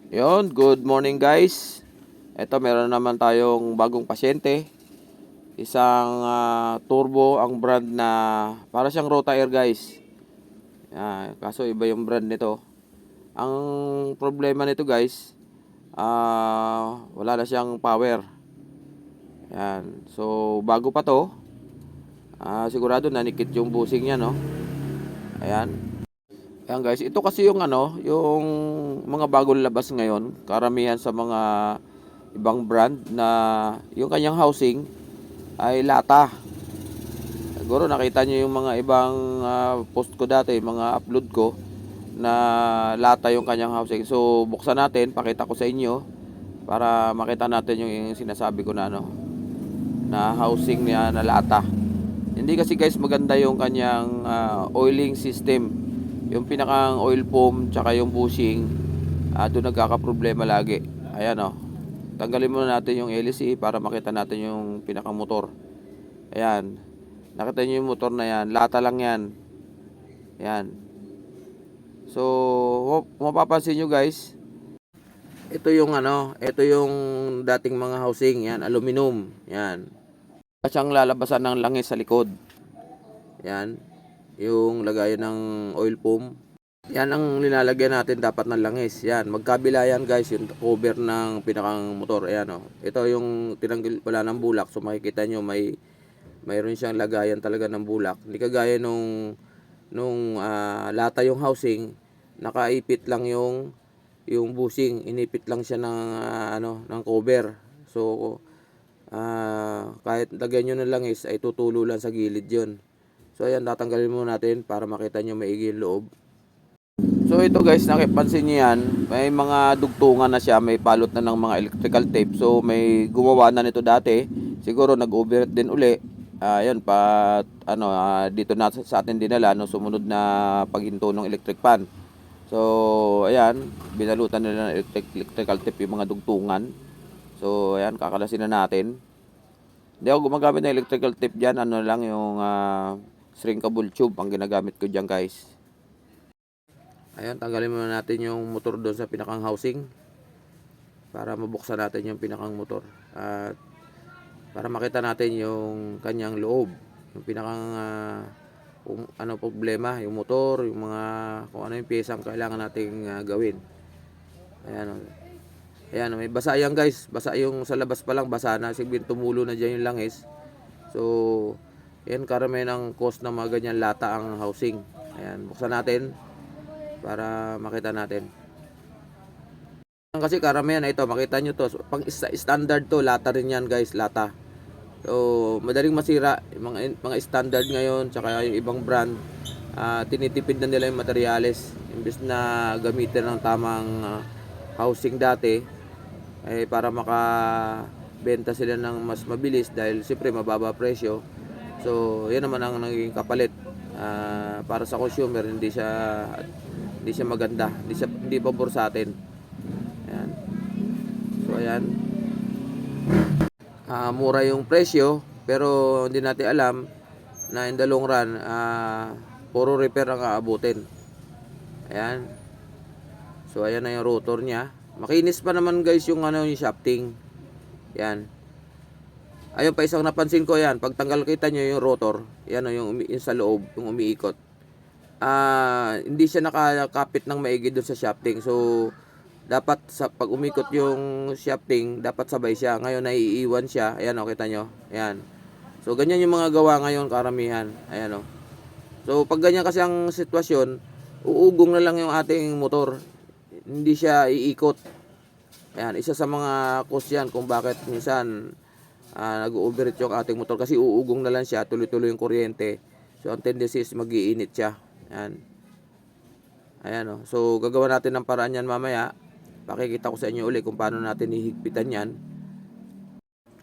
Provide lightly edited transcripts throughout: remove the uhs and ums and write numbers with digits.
Good morning guys. Ito meron naman tayong bagong pasyente. Isang turbo ang brand na para siyang Rota Air guys. Kaso iba yung brand nito. Ang problema nito guys, wala na siyang power. Yan. So bago pa to, sigurado nanikit yung busing niya, no? Ayan. Ayan guys, ito kasi yung yung mga bagong labas ngayon, karamihan sa mga ibang brand na yung kanyang housing ay lata. Siguro nakita niyo yung mga ibang post ko dati, mga upload ko na lata yung kanyang housing. So buksan natin, pakita ko sa inyo para makita natin yung sinasabi ko na na housing niya na lata. Hindi kasi guys maganda yung kanyang oiling system. Yung pinakang oil foam tsaka yung bushing, doon nagkakaproblema lagi. Ayan Tanggalin muna natin yung LC para makita natin yung pinakang motor. Ayan. Nakita niyo yung motor na yan, lata lang yan. Ayan. So, mapapansin nyo guys, ito yung dating mga housing, yan, aluminum. Yan. Siyang lalabasan ng langis sa likod. Yan. Yung lagayan ng oil foam. Yan ang nilalagyan natin dapat ng langis. Yan, magkabila yan guys, yung cover ng pinakang motor. Ayan Ito yung tinanggal pala ng bulak. So makikita nyo mayroon siyang lagayan talaga ng bulak. Hindi kagaya nung lata yung housing, nakaipit lang yung bushing, inipit lang siya ng ng cover. So kahit lagyan nyo ng langis ay tutulo lang sa gilid 'yon. So ayan, tatanggalin muna natin para makita nyo maigi yung loob. So ito guys, nakipansin niyo yan, may mga dugtungan na siya, may balot na ng mga electrical tape. So may gumawa na nito dati, siguro nag-overheat din uli. Ayun pa dito na sa atin dinala no sumunod na paghinto ng electric pan. So ayan, binalutan nila ng electrical tape yung mga dugtungan. So ayan, kakalasin na natin. Hindi ako gumagamit ng electrical tape diyan, lang yung shrinkable tube ang ginagamit ko diyan guys. Ayan, tanggalin muna natin yung motor doon sa pinakang housing para mabuksan natin yung pinakang motor at para makita natin yung kanyang loob, yung pinakang kung ano problema, yung motor, yung mga kung ano yung piyesang kailangan nating gawin. Ayan Ayan may basa yan guys, basa yung sa labas pa lang, basa na, siguro tumulo na dyan yung langis. So yan karamihan ang cost ng mga ganyan lata ang housing. Ayan, buksan natin para makita natin. Kasi karamihan na ito, makita nyo to, pang standard to, lata rin yan guys, lata. So madaling masira yung mga standard ngayon, tsaka yung ibang brand, tinitipid na nila yung materyales. Imbes na gamitin ng tamang housing dati, para makabenta sila ng mas mabilis dahil siyempre mababa presyo. So yan naman ang naging kapalit. Para sa consumer, hindi siya maganda, hindi pabor sa atin. Ayan. So ayan, mura yung presyo pero hindi natin alam na in the long run, puro repair ang aabutin. Ayan. So ayan na yung rotor niya. Makinis pa naman guys yung yung shafting. Yan. Ayun pa isang napansin ko, yan. Pag tanggal kita nyo yung rotor, yan yung sa loob, yung umiikot. Hindi siya nakakapit ng maigi doon sa shafting. So dapat sa pag umikot yung shafting, dapat sabay siya. Ngayon naiiwan siya. Ayan kita nyo. Ayan. So ganyan yung mga gawa ngayon karamihan. Ayan So pag ganyan kasi ang sitwasyon, uugong na lang yung ating motor. Hindi siya iikot. Ayan, isa sa mga cause yan kung bakit minsan nag-overheat yung ating motor kasi uugong na lang siya, tuloy-tuloy yung kuryente. So ang tendency is mag-iinit siya. Ayan So gagawa natin ng paraan yan mamaya. Pakikita ko sa inyo uli kung paano natin ihigpitan yan.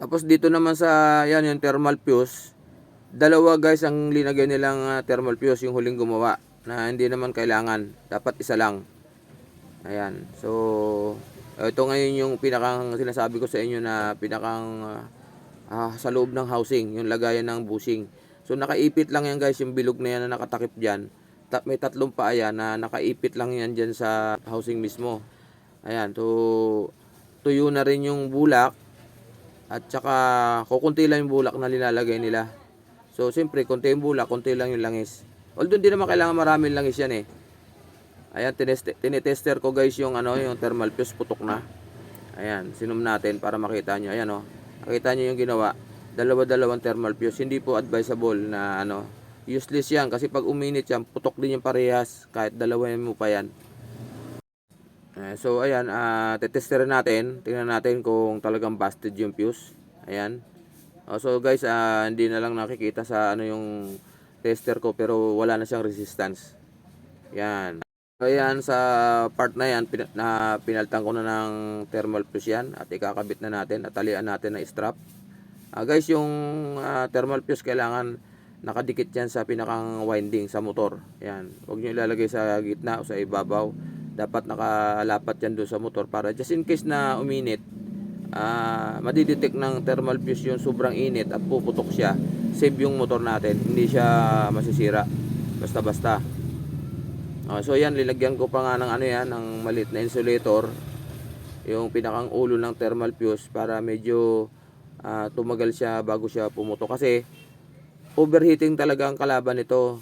Tapos dito naman sa yan yung thermal fuse. Dalawa guys ang linagay nilang thermal fuse yung huling gumawa na hindi naman kailangan. Dapat isa lang. Ayan. So ito ngayon yung pinakang sinasabi ko sa inyo na pinakang sa loob ng housing, yung lagayan ng bushing. So nakaipit lang yan guys, yung bilog na yan na nakatakip dyan. May tatlong paa yan na nakaipit lang yan dyan sa housing mismo. Ayan, so tuyo na rin yung bulak at saka kukunti lang yung bulak na nilalagay nila. So siyempre, konti yung bulak, konti lang yung langis. Although hindi naman kailangan maraming langis yan eh. Ayan, tinetester ko guys yung yung thermal fuse, putok na. Ayan, sinom natin para makita nyo. Ayan nakita nyo yung ginawa. Dalawa-dalawang thermal fuse. Hindi po advisable na useless yan. Kasi pag uminit yan, putok din yung parehas. Kahit dalawain mo pa yan. So ayan, tetesterin natin. Tingnan natin kung talagang busted yung fuse. Ayan. So guys, hindi na lang nakikita sa yung tester ko, pero wala na siyang resistance. Yan. So yan, sa part na yan, pinaltan ko na ng thermal fuse yan at ikakabit na natin at talian natin ng strap. Guys, yung thermal fuse kailangan nakadikit yan sa pinakang winding sa motor. Yan. Huwag nyo ilalagay sa gitna o sa ibabaw. Dapat nakalapat yan doon sa motor para just in case na uminit, madidetect ng thermal fuse yung sobrang init at puputok siya. Save yung motor natin, hindi siya masisira basta-basta. So yan, lilagyan ko pa nga ng ng maliit na insulator yung pinakang ulo ng thermal fuse para medyo tumagal siya bago siya pumutok, kasi overheating talaga ang kalaban nito.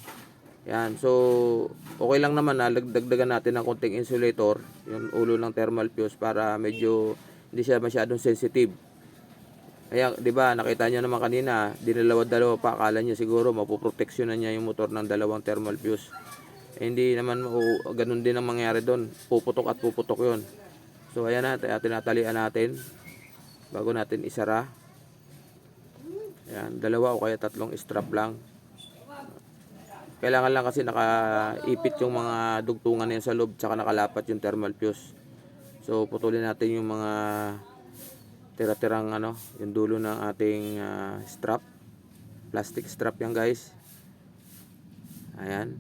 Yan, so okay lang naman na dagdagan natin ng konting insulator yung ulo ng thermal fuse para medyo hindi siya masyadong sensitive. Kaya, 'di ba, nakita niyo naman kanina, dinalawa-dalawa pa, akala niyo siguro mapoproteksyonan niya yung motor ng dalawang thermal fuse. Hindi naman ganun din ang mangyayari doon. Puputok at puputok 'yon. So ayan na, tinatalian natin bago natin isara. Ayan, dalawa o kaya tatlong strap lang. Kailangan lang kasi nakaipit yung mga dugtungan niyan sa loob, tsaka nakalapat yung thermal fuse. So putulin natin yung mga tira-tirang yung dulo ng ating strap. Plastic strap yan guys. Ayan.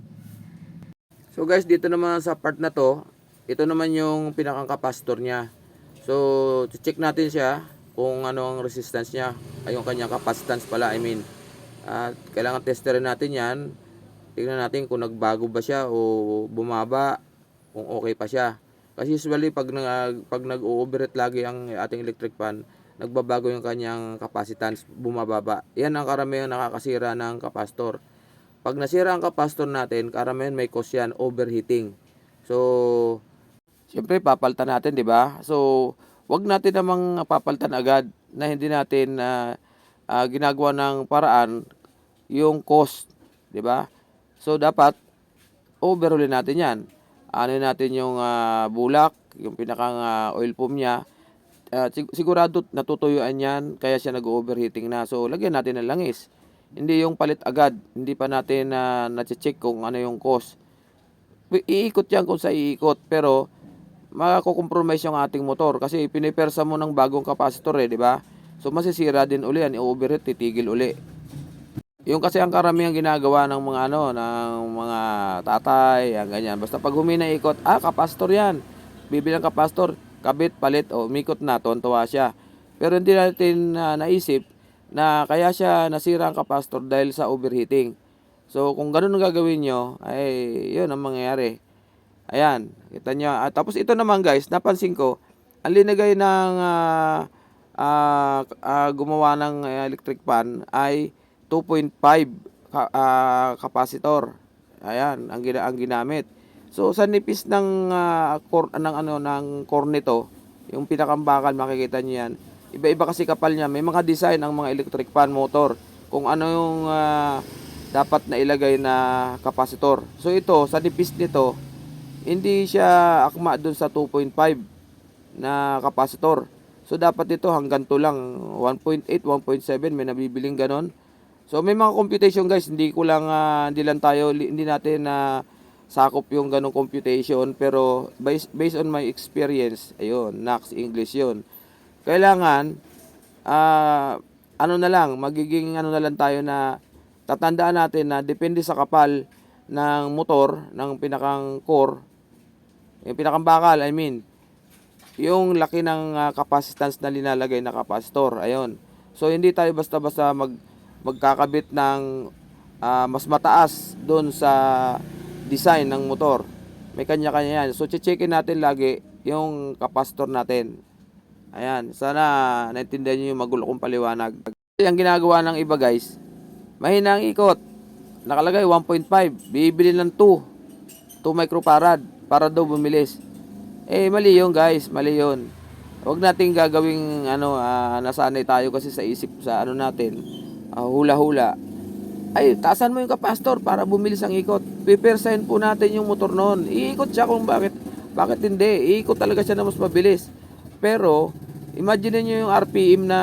So guys, dito naman sa part na to, ito naman yung pinakang capacitor niya. So check natin siya kung ano ang resistance niya, ay yung kanyang capacitance pala, I mean. At kailangan testerin natin yan. Tingnan natin kung nagbago ba siya o bumaba, kung okay pa siya. Kasi usually pag nag-overheat lagi ang ating electric fan, nagbabago yung kanyang capacitance, bumababa. Yan ang karamihan nakakasira ng capacitor. Pag nasira ang capacitor natin, karamihan may cause yan, overheating. So, siyempre papalitan natin, 'di ba? So, wag natin namang papalitan agad na hindi natin ginagawa ng paraan yung cost, 'di ba? So, dapat overhaulin natin 'yan. Ano natin yung bulak, yung pinakang oil pump niya. Sigurado natutuyuan 'yan, kaya siya nag-overheating na. So, lagyan natin ng langis. Hindi yung palit agad. Hindi pa natin na-check kung ano yung cost. Iikot yan kung sa iikot, pero mako-compromise yung ating motor kasi pinipersa mo ng bagong capacitor di ba? So masisira din uli yan, i-overheat, titigil uli. Yung kasi ang karamihan ginagawa ng mga ng mga tatay, yan ganyan. Basta pag humina ikot, capacitor yan. Bibilang capacitor, kabit, palit, umikot na, tuwa siya. Pero hindi natin naisip na kaya siya nasira ang capacitor dahil sa overheating. So kung ganun ang gagawin nyo, ay yun ang mangyayari. Ayan, kita nyo. Tapos ito naman guys, napansin ko, ang linagay ng gumawa ng electric fan ay 2.5 capacitor. Ayan, ang ginamit. So sa nipis ng core nito, yung pinakambakal, makikita niyo yan. Iba-iba kasi kapal niya. May mga design ang mga electric fan motor kung ano yung dapat na ilagay na capacitor. So ito, sa nipis nito, hindi siya akma dun sa 2.5 na capacitor. So dapat ito hanggang to lang, 1.8, 1.7, may nabibiling ganon. So may mga computation guys, hindi natin sakop yung ganong computation, pero based on my experience, ayun, NAX English yun. Kailangan magiging na lang tayo na tatandaan natin na depende sa kapal ng motor, ng pinakang core, yung pinakang bakal, I mean, yung laki ng capacitance na linalagay na capacitor, ayun. So hindi tayo basta-basta magkakabit ng mas mataas doon sa design ng motor. May kanya-kanya yan. So checkin natin lagi yung kapastor natin. Ayan, sana naintindihan niyo yung magulo kong paliwanag. Kasi ang ginagawa ng iba guys, mahina ang ikot. Nakalagay 1.5, bibili ng 2 microfarad para daw bumilis. Mali yun guys, mali yun. Huwag nating gagawing nasanay tayo kasi sa isip sa ano natin, hula-hula. Ay, taasan mo yung kapastor para bumilis ang ikot. Pipersahin po natin yung motor noon. Iikot siya kung bakit hindi. Iikot talaga siya na mas mabilis. Pero, imagine niyo yung RPM na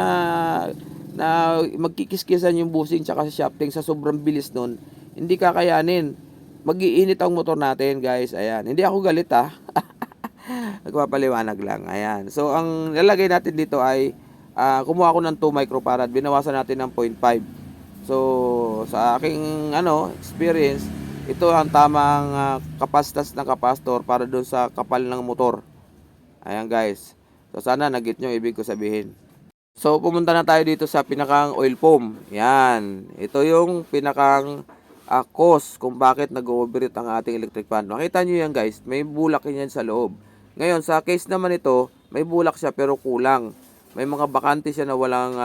magkikiskisan yung busing tsaka sa shafting sa sobrang bilis nun. Hindi kakayanin. Mag-iinit ang motor natin, guys. Ayan. Hindi ako galit, ha. Nagpapaliwanag lang. Ayan. So, ang lalagay natin dito ay kumuha ko ng 2 microfarad. Binawasan natin ng 0.5. So, sa aking experience, ito ang tamang kapasitas ng kapastor para doon sa kapal ng motor. Ayan guys. So, sana nag-get nyo ibig ko sabihin. So, pumunta na tayo dito sa pinakang oil pump. Yan. Ito yung pinakang cause kung bakit nag-overheat ang ating electric fan. Makita nyo yan guys. May bulak yan sa loob. Ngayon, sa case naman ito, may bulak siya pero kulang. May mga bakante siya na walang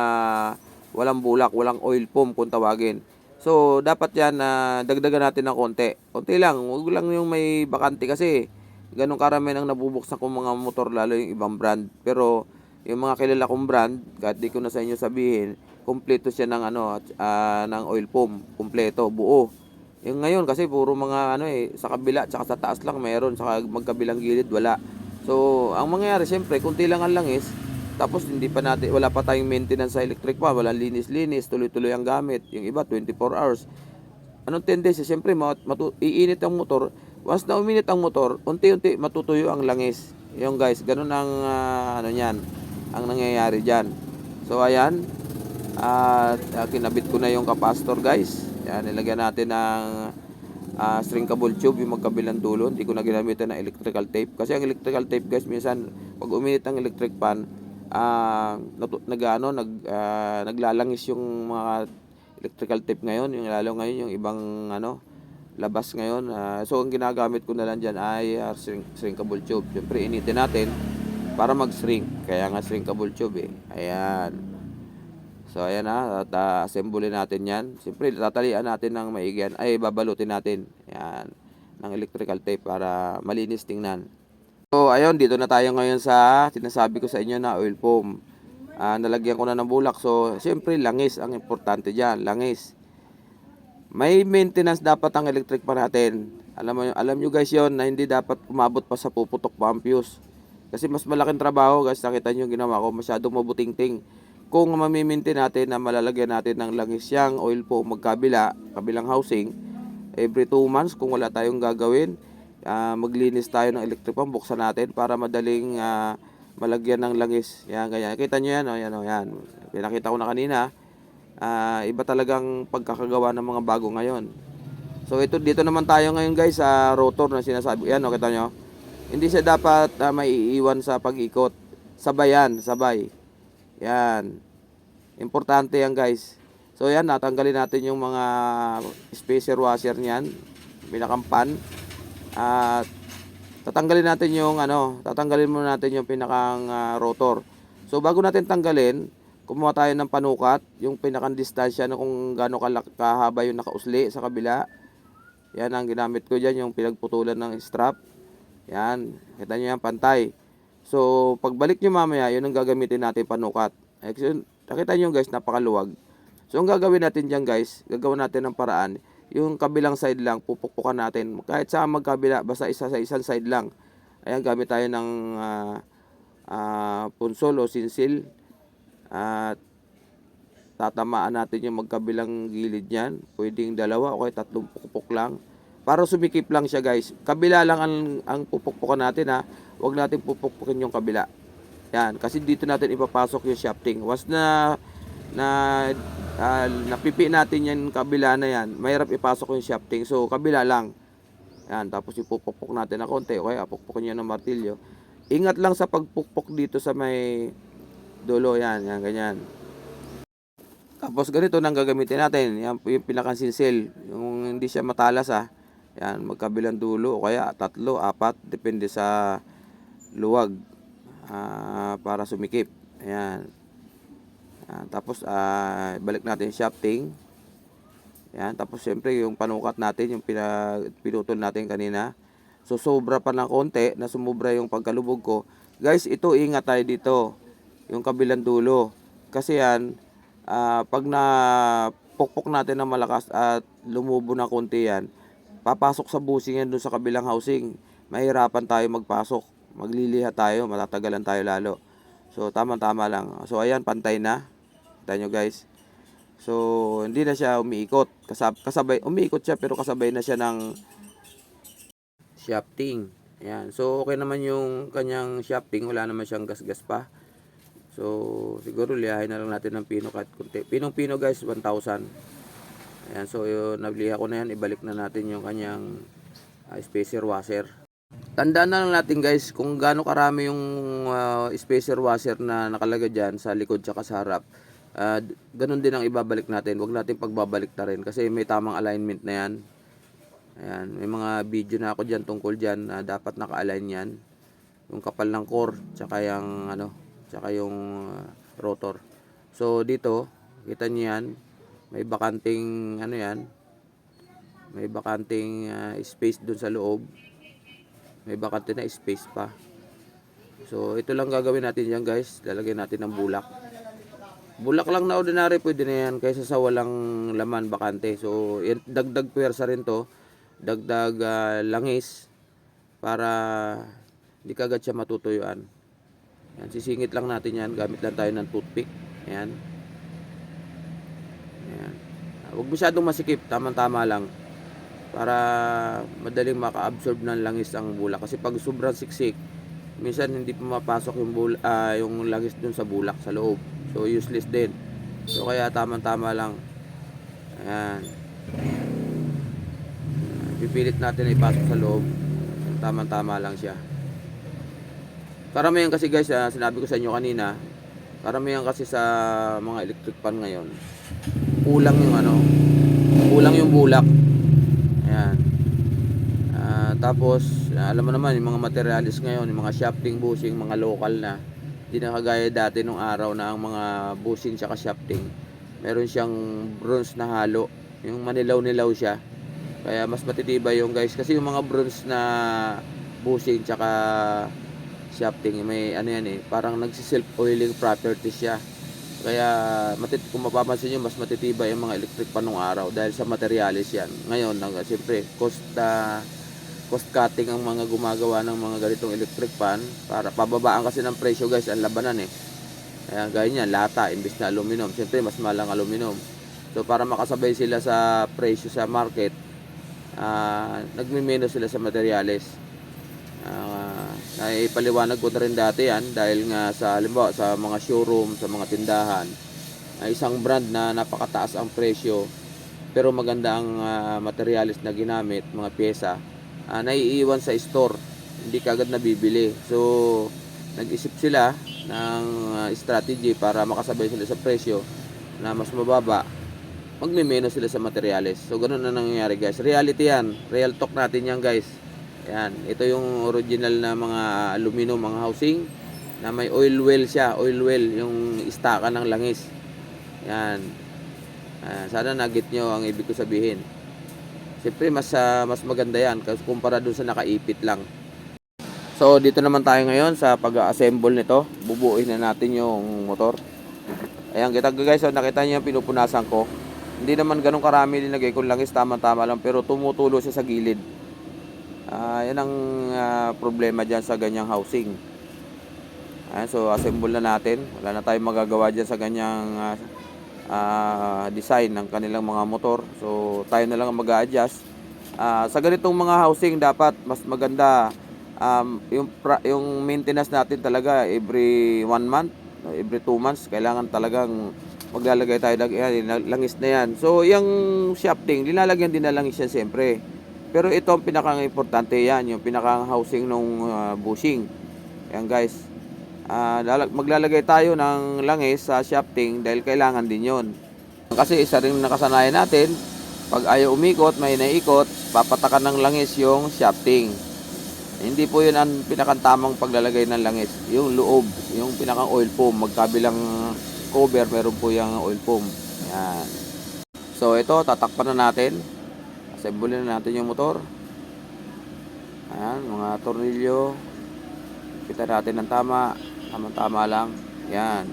bulak, walang oil pump kung tawagin. So, dapat yan dagdagan natin ng konti. Konti lang, huwag lang yung may bakante kasi ganun karami nang nabubuksan kong mga motor, lalo yung ibang brand. Pero, yung mga kilala kong brand, kahit di ko na sa inyo sabihin, kompleto siya ng ng oil pump, kompleto, buo. Yung ngayon kasi puro mga sa kabila tsaka sa taas lang meron, sa magkabilang gilid wala. So, ang mangyayari siyempre, kunti lang ang langis. Tapos wala pa tayong maintenance sa electric fan, walang linis-linis, tuloy-tuloy ang gamit. Yung iba 24 hours. Anong tendency? Siyempre iinit ang motor. Once na uminit ang motor, unti-unti matutuyo ang langis. Yung guys, ganun ang niyan, ang nangyayari diyan. So ayan, kinabit ko na yung kapastor guys. Yan, nilagyan natin ng shrinkable tube yung magkabilang dulo. Hindi ko na ginamitan ng electrical tape kasi ang electrical tape guys, minsan pag uminit ang electric fan, naglalangis yung mga electrical tape ngayon, yung lalo ngayon yung ibang labas ngayon. So ang ginagamit ko na lang diyan ay shrinkable tube. Siyempre initin natin para mag-shrink. Kaya nga shrinkable tube Ayan. So ayan at assemble natin 'yan. Siyempre tatalian natin ng maigi babalutin natin. Ayan, ng electrical tape para malinis tingnan. So, ayun, dito na tayo ngayon sa sinasabi ko sa inyo na oil pump. Nalagyan ko na ng bulak. So, siyempre, langis ang importante dyan. Langis. May maintenance dapat ang electric pa natin. Alam nyo guys yon na hindi dapat umabot pa sa puputok pa ang fuse. Kasi mas malaking trabaho guys. Nakita nyo yung ginawa ko. Masyadong mabuting-ting. Kung mamimintin natin na malalagyan natin ng langis yang oil pump kabilang housing, every 2 months kung wala tayong gagawin, maglinis tayo ng electric pump, buksan natin para madaling malagyan ng langis. Yan, ganyan. Kita nyo yan, yan. Pinakita ko na kanina. Iba talagang pagkakagawa ng mga bago ngayon. So, dito naman tayo ngayon guys sa rotor na sinasabi. Yan, kita nyo. Hindi siya dapat maiiwan sa pag-ikot. Sabay yan, sabay. Yan. Importante yan guys. So, yan, natanggalin natin yung mga spacer washer niyan. Pinakampan. At tatanggalin muna natin yung pinakang rotor. So bago natin tanggalin, kumuha tayo ng panukat, yung pinakang distansya na kung gaano kahaba yung nakausli sa kabila. Yan ang ginamit ko diyan, yung pinagputulan ng strap. Yan, kita niyo yan, pantay. So pagbalik niyo mamaya, yun ang gagamitin natin panukat. Nakita niyo guys, napakaluwag. So ang gagawin natin diyan guys, gagawin natin ng paraan. Yung kabilang side lang, pupukpukan natin. Kahit sa magkabila, basta isa sa isang side lang. Ayan, gamit tayo ng punsol o sinsil. At tatamaan natin yung magkabilang gilid niyan. Pwedeng 2 o kaya 3 pukpok lang. Para sumikip lang siya guys. Kabila lang ang pupukpukan natin Huwag natin pupukpukin yung kabila. Yan, kasi dito natin ipapasok yung shafting. Once na napipi natin yan kabila na yan, mahirap ipasok yung shafting. So kabila lang. Yan, tapos ipupukpok natin na konti. Okay, pukpukin nyo ng martilyo. Ingat lang sa pagpukpok dito sa may dulo. Yan, ganyan. Tapos ganito nang gagamitin natin. Yan yung pinakasinsil. Yung hindi siya matalas Yan, magkabilang dulo o kaya 3, 4. Depende sa luwag para sumikip. Ayan. Tapos balik natin yung shafting. Ayan. Tapos siyempre yung panukat natin, yung pinutol natin kanina. So sobra pa ng konti na sumubra yung pagkalubog ko. Guys, ito ingat tayo dito. Yung kabilang dulo. Kasi yan, pag napukpok natin ng malakas at lumubo ng konti yan, papasok sa bushing yan dun sa kabilang housing. Mahirapan tayo magpasok. Magliliha tayo, matatagalan tayo lalo. So tama-tama lang. So ayan, pantay na. Kita nyo guys. So hindi na siya umiikot. Kasabay, umiikot siya pero kasabay na siya ng shafting. Ayan. So okay naman yung kanyang shafting. Wala naman siyang gas-gas pa. So siguro lihahin na lang natin ng pino kahit kunti. Pinong-pino guys, 1,000. Ayan. So yun, nagliha ko na yan. Ibalik na natin yung kanyang spacer washer. Tandaan na lang natin guys kung gaano karami yung spacer washer na nakalagay dyan sa likod tsaka sa harap. Ganun din ang ibabalik natin. Huwag natin pagbabalik na rin kasi may tamang alignment na yan. Ayan, may mga video na ako dyan tungkol dyan na dapat naka-align yan. Yung kapal ng core tsaka yung tsaka yung rotor. So dito, kita niyo yan, may bakanting yan. May bakanting space dun sa loob. May bakante na space pa. So ito lang gagawin natin yan guys. Lalagyan natin ng bulak. Bulak lang na ordinary, pwede na yan kaysa sa walang laman bakante. So dagdag puwersa rin to. Dagdag langis para hindi kagad siya matutuyuan. Yan, sisingit lang natin yan. Gamit lang tayo ng toothpick. Ayan. Ayan. Huwag masyadong masikip. Tama-tama lang. Para madaling maka-absorb ng langis ang bulak. Kasi pag sobrang siksik, minsan hindi pumapasok yung langis dun sa bulak sa loob. So useless din. So kaya tama-tama lang. Ayan. Pipilit natin na ipasok sa loob. Tama-tama lang siya. Karamihan kasi guys, sinabi ko sa inyo kanina, karamihan kasi sa mga electric fan ngayon, kulang yung bulak. Ayan. Tapos alam mo naman yung mga materialis ngayon, yung mga shafting, bushing, mga local na, hindi na kagaya dati nung araw na ang mga bushing tsaka shafting meron siyang bronze na halo, yung manilaw-nilaw siya, kaya mas matitibay yung guys. Kasi yung mga bronze na bushing tsaka shafting, may parang nagsi-self oiling properties siya. Kaya kung mapapansin nyo, mas matitibay yung mga electric pan nung araw dahil sa materialis yan. Ngayon, siyempre, cost cutting ang mga gumagawa ng mga ganitong electric pan para pababaan kasi ng presyo guys, ang labanan Kaya gaya niyan, lata, imbis na aluminum. Siyempre, mas mahal ang aluminum. So, para makasabay sila sa presyo sa market, nagmimeno sila sa materialis. Naipaliwanag ko na rin dati yan dahil nga halimbawa sa mga showroom, sa mga tindahan, isang brand na napakataas ang presyo pero maganda ang materialis na ginamit, mga pyesa, naiiwan sa store, hindi kagad nabibili. So nag-isip sila ng strategy para makasabay sila sa presyo na mas mababa, magmimeno sila sa materialis. So ganun na nangyayari guys. Reality yan, real talk natin yan guys. Yan, ito yung original na mga aluminum, mga housing na may oil well siya, oil well, yung istaka ng langis. Yan. Sana nagit nyo ang ibig ko sabihin. Siyempre mas maganda yan kumpara dun sa nakaipit lang. So dito naman tayo ngayon sa pag-assemble nito. Bubuuin na natin yung motor. Ayan, kita guys, so nakita niyo yung pinupunasan ko. Hindi naman ganun karami nilagay kong langis, tama-tama lang, pero tumutulo siya sa gilid. Yan ang problema dyan sa ganyang housing. Ayan, so assemble na natin. Wala na tayong magagawa dyan sa ganyang design ng kanilang mga motor. So tayo na lang ang mag-a-adjust. Sa ganitong mga housing dapat mas maganda yung maintenance natin talaga every 1 month, every 2 months. Kailangan talagang maglalagay tayo ng langis na yan. So yung shafting, linalagyan din na langis yan siyempre. Pero ito ang pinaka-importante yan, yung pinaka-housing ng bushing. Yan guys. Maglalagay tayo ng langis sa shafting dahil kailangan din yon. Kasi isa rin nakasanayan natin, pag ayaw umikot, may naikot, papatakan ng langis yung shafting. Hindi po yun ang pinakantamang paglalagay ng langis. Yung loob, yung pinakang oil foam, magkabilang cover, meron po yung oil foam. Yan. So ito, tatakpan na natin. Assemble na natin yung motor. Ayan, mga tornilyo. Kita natin ng tama. Tama lang. Yan.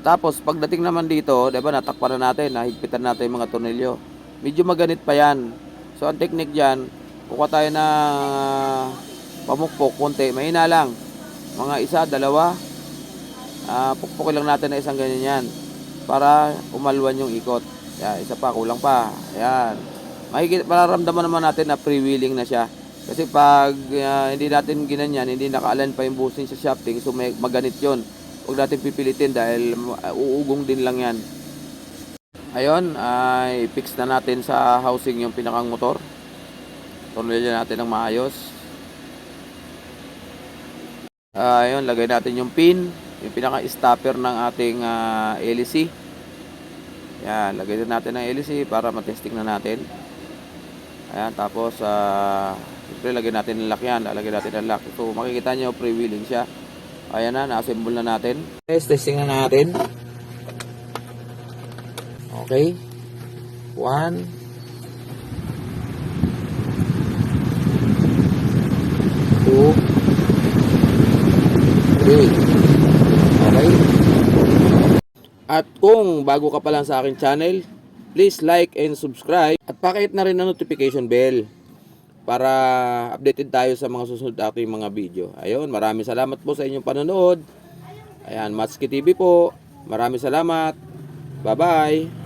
Tapos pagdating naman dito, 'di ba, natakpan na natin, nahigpitan natin yung mga tornilyo. Medyo maganit pa 'yan. So ang technique diyan, kukuha tayo ng pamukpok konti, mahina lang. Mga isa, dalawa, pukpukin lang natin na isang ganyan yan para umalwan yung ikot. Yan, isa pa, kulang pa. Ayan. Makikita, mararamdaman naman natin na freewheeling na siya. Kasi pag hindi natin ginanyan, hindi naka-align pa yung bushing sa shafting, so maganit yon. Huwag natin pipilitin dahil uugong din lang yan. Ayun, ay fix na natin sa housing yung pinakang motor. Tornilyo natin ng maayos. Ayun, lagay natin yung pin, yung pinaka-stopper ng ating LEC. Yan, lagay din natin ng LEC para matesting na natin. Ayan, tapos siyempre lagay natin ng lock yan, lalagay natin ng lock. So makikita nyo, freewheeling siya. Ayan na, na-assemble na natin. Testing na natin. Okay. 1, 2, 3. Okay. At kung bago ka pa lang sa aking channel, please like and subscribe. At pakihit na rin ang notification bell para updated tayo sa mga susunod ating mga video. Ayun, maraming salamat po sa inyong panonood. Ayan, Matsuki TV po. Maraming salamat. Bye-bye.